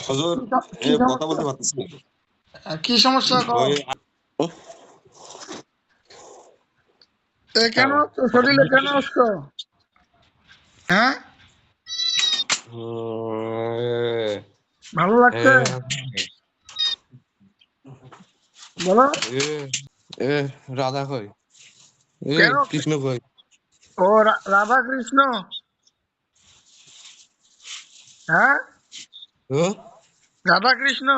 হুজুর কি কথা বলতে পারতেছি না। কি সমস্যা ওই কেন শরীরে কেন আসছো? হ্যাঁ, ভালো লাগছে? বলো। রাধা কই, কেন? কৃষ্ণ কই? ও রাধা কৃষ্ণ। হ্যাঁ, রাধা কৃষ্ণ।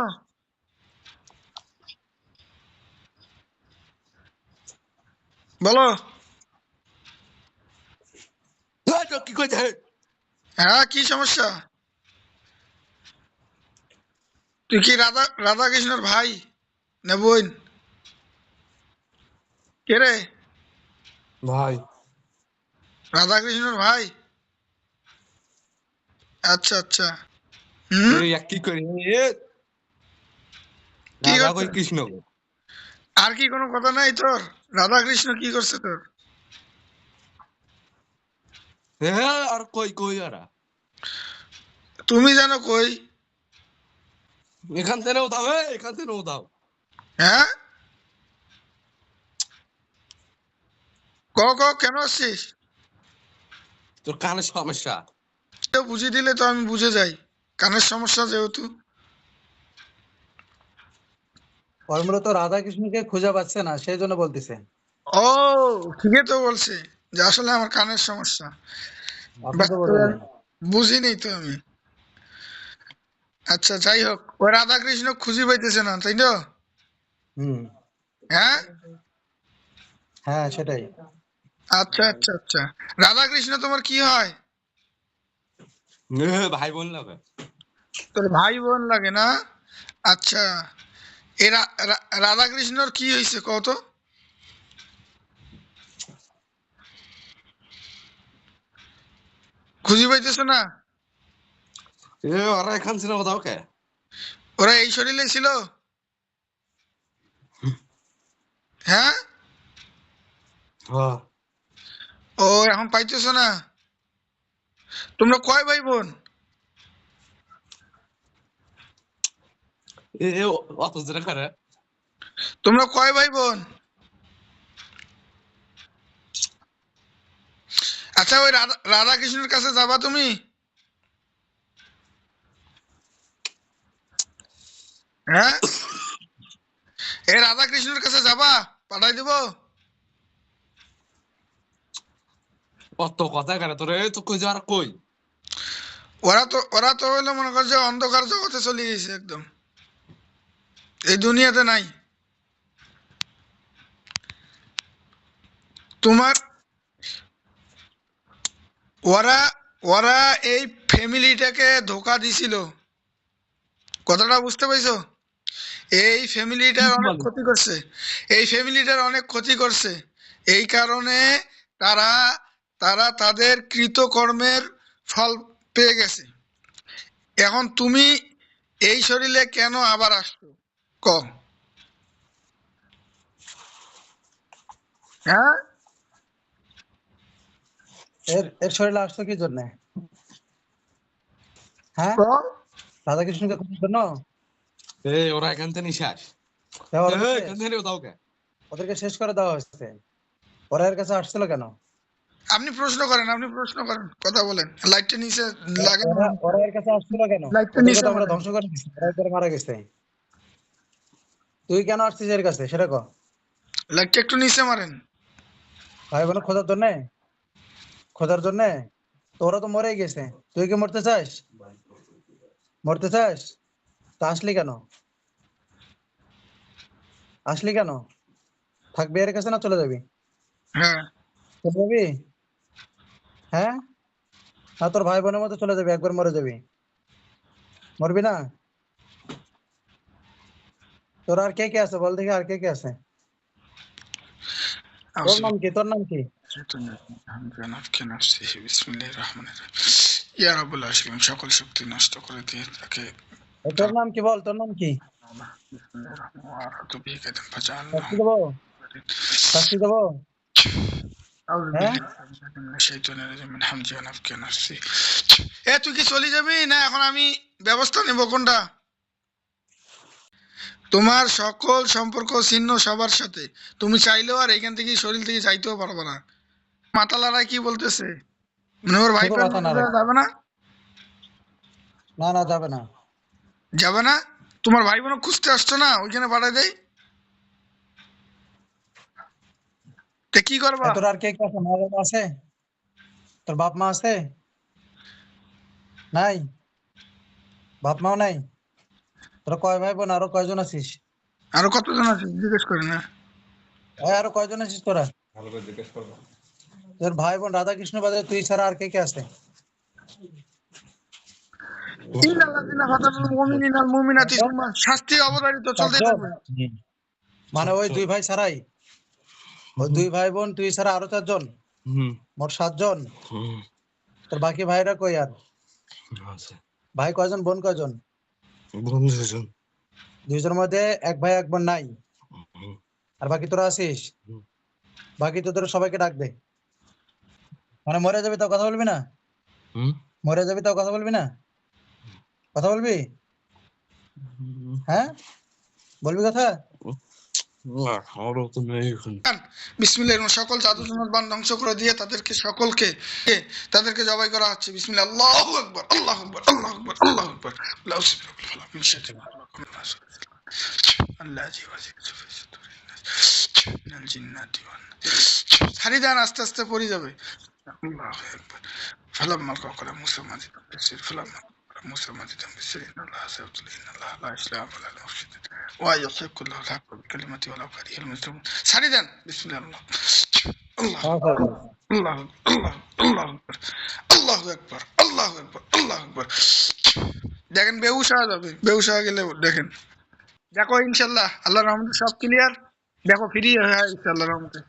বলো। কি কইতে? হ্যাঁ, কি সমস্যা? তুই কি রাধা কৃষ্ণর ভাই না বোন? কে রে? ভাই। রাধা কৃষ্ণর ভাই? আচ্ছা আচ্ছা। হুম, কি করি? কি রাধা করছে? কই, কৃষ্ণ কই? আর কি কোনো কথা নাই তোর? রাধা কৃষ্ণ কি করছে তোর? আর কই কই আরা? তুমি জানো কই? এখান থেকে উঠাও, এখান থেকে উঠাও। হ্যাঁ, কেন আসছিস? তোর কানের সমস্যা। কেউ বুঝিয়ে দিলে তো আমি বুঝে যাই। কানের সমস্যা যেহেতু। ওর মূলত রাধা কৃষ্ণকে খুঁজে পাচ্ছে না, সেই জন্য বলতেছে। ও, ঠিকই তো বলছে যে আসলে আমার কানের সমস্যা। আপনি বাট তো বোঝেন নাই। বুঝিনি তো আমি। আচ্ছা, যাই হোক, ওই রাধা কৃষ্ণ খুঁজে পাইতেছে না, তাই তো? হুম। হ্যাঁ, হ্যাঁ, সেটাই। আচ্ছা আচ্ছা আচ্ছা। রাধা কৃষ্ণ তোমার কি হয়? ভাই বোন লাগে। তোর ভাই বোন লাগে না? আচ্ছা। এ রাধা কৃষ্ণর কি হয়েছে কত? খুঁজে পাইতেছো না? ওরা এখান থেকে উঠাও কে? ওরা এই শরীরে ছিল? হ্যাঁ। হ্যাঁ। ও, এখন পাইতেছো না? তোমরা কয় ভাই বোন? অত জোরে করে। তোমরা কয় ভাই বোন? আচ্ছা, ওই রাধা কৃষ্ণের কাছে যাবা তুমি? হ্যাঁ, এই রাধা কৃষ্ণের কাছে যাবা? পাঠাই দিব? অত কথা কেন তোর? তো কই যাওয়ার কই? ওরা তো হইলো মনে কর যে অন্ধকার জগতে চলে গেছে একদম। এই দুনিয়াতে নাই। তোমার ওরা ওরা এই ফ্যামিলিটাকে ধোকা দিছিল। কথাটা বুঝতে পাইছো? এই ফ্যামিলিটার অনেক ক্ষতি করছে। এই ফ্যামিলিটার অনেক ক্ষতি করছে। এই কারণে তারা তারা তাদের কৃতকর্মের ফল পেয়ে গেছে। এখন তুমি এই শরীরে কেন আবার আসছো? ক। হ্যাঁ, এর এর শরীরে আসতো কি জন্য? হ্যাঁ, ক। রাধা কৃষ্ণকে খোঁজার জন্য। ওরা এখান থেকে নিঃশ্বাস। ওরা তো এখান শেষ। থেকে উঠাও কে? ওদেরকে শেষ করে দেওয়া হয়েছে। ওরা এর কাছে আসছিল কেন? আপনি প্রশ্ন করেন, কথা বলেন। লাইটটা নিচে লাগানো। ওরা ওরা এর কাছে আসছিল কেন? লাইটটা ওদেরকে নিচে তো আমরা মারেন। ধ্বংস করে দিচ্ছি, ওরা একবারে মারা গেছে। তুই কেন আসছিস এর কাছে সেটা ক। লাইটটা একটু নিচে মারেন। ভাই বোন খোঁজার জন্য? খোঁজার জন্য? তো ওরা তো মরেই গেছে। তুই কি মরতে চাস? মরতে চাস? তা আসলি কেন? আসলি কেন? থাকবি এর কাছে না চলে যাবি? হ্যাঁ, চলে যাবি? হ্যাঁ, না তোর ভাই বোনের মতো চলে যাবি, একবার মরে যাবি? মরবি না? তোর আর কে কে আছে বল দেখি, আর কে কে আছে? তোর নাম কি? তোর নাম কি? ইয়া রাব্বুল আলামিন সকল শক্তি নষ্ট করে দিয়ে তাকে তোর নাম কি বল, তোর নাম কি? শাস্তি দেবো? শাস্তি দেবো? হ্যাঁ, তুই কি চলে যাবি না এখন আমি ব্যবস্থা নেব কোনটা? তোমার সকল সম্পর্ক ছিন্ন সবার সাথে, তুমি চাইলেও আর এখান থেকে শরীর থেকে যাইতেও পারবে না। মাথা লড়াই কি বলতেছে, মানে ওর ভাই শুধু ফের মাথা নাড়ে। যাবে না? না না, যাবে না। যাবে না? তোমার ভাই বোন খুঁজতে আসছো না, ওইখানে পাঠাই দেয়। তে কি করবা? তোর আর কে কে আছে? মা বাবা আছে? তোর বাপ মা আছে? নাই? বাপ মাও নাই? তোরা কয় ভাই বোন, আরো কয়জন আছিস? আরো কতজন আছে জিজ্ঞেস করি না। আরো কয়জন আছিস তোরা? তোর ভাই বোন রাধা কৃষ্ণ বাদে তুই ছাড়া আর কে কে আছে? ইন্নাল্লাযিনা ফাতানুল মুমিনিনাল মুমিনাতি সুম্মা শাস্তি অবধারিত চলতেই চারজন? থাকবে। মানে ওই দুই ভাই ছাড়াই? ওই দুই ভাই বোন তুই ছাড়া আরো চারজন? মোট 7 জন। তোর বাকি ভাইরা কই আর? ভাই কয়জন, বোন কয়জন? দুইজনের মধ্যে এক ভাই এক বোন নাই, আর বাকি তোরা আছিস। বাকি তো তোরা সবাইকে ডাক দে। মানে মরে যাবি তাও কথা বলবি না? মরে যাবি তাও কথা বলবি না? কথা বলবি? হ্যাঁ, বলবি কথা? বিসমিল্লাহির রহমানির সকল জাদু সুন্নাত বান ধ্বংস করে দিয়ে তাদেরকে জবাই করা হচ্ছে। বিসমিল্লাহ, আল্লাহু আকবার, আল্লাহু আকবার, আল্লাহু আকবার, আল্লাহু আকবার। লা উসবিহু বিল ফালাক মিন শাররি মা খালাক মিন আল্লাযী ওয়াসওয়াসু ফি সুদুরিন নাস মিনাল জিন্নাতি ওয়ান নাস। ছাড়ি দেন, আস্তে আস্তে পড়ে যাবে। আল্লাহু আকবার। ফালাম্মা কালা মুসা মাজিদান বিসির ফালাম্মা মুসা মাজিদান বিসির ইন্নাল্লাহা সায়াবতুল ইন্নাল্লাহা লা ইসলাহা ওয়া লা মুফসিদিন ওয়া ইয়াহিকুল্লাহু আল-হাক্কা বিকালিমাতি ওয়া লাউ কারিহাল মুজরিমুন। ছাড়ি দেন। বিসমিল্লাহ, আল্লাহ, আল্লাহ, আল্লাহ, আল্লাহ আকবার, আল্লাহু আকবার, আল্লাহু আকবার, আল্লাহু আকবার। দেখেন বেহুশ হয়ে যাবে, বেহুশ হয়ে গেলে দেখেন। দেখো ইনশাআল্লাহ আল্লাহর রহমতে সব ক্লিয়ার। দেখো ফ্রি হয়ে গেছে আল্লাহর রহমতে।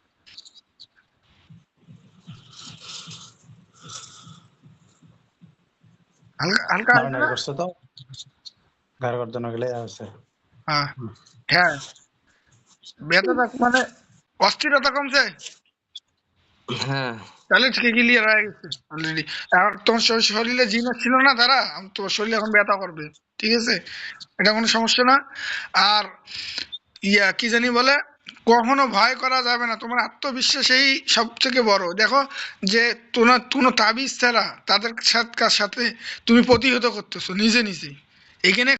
হালকা হালকা নাড়ানাড়ি করছে তো, গাড়ি গর্জন গেলে আছে। হ্যাঁ হ্যাঁ, ব্যথাটা মানে অস্থিরতা কমছে। হ্যাঁ, তাহলে ঠিক ক্লিয়ার হয়ে গেছে অলরেডি। আর তোমার শরীরে জিন ছিল না, তারা তোমার শরীরে এখন ব্যথা করবে। ঠিক আছে, এটা কোনো সমস্যা না। আর কি জানি বলে, কখনো ভয় করা যাবে না। তোমার আত্মবিশ্বাসই সব থেকে বড়। দেখো যে কোনো তাবিজ ছাড়া তাদের সাথে তুমি প্রতিহত করতেছো নিজে নিজে। এখানে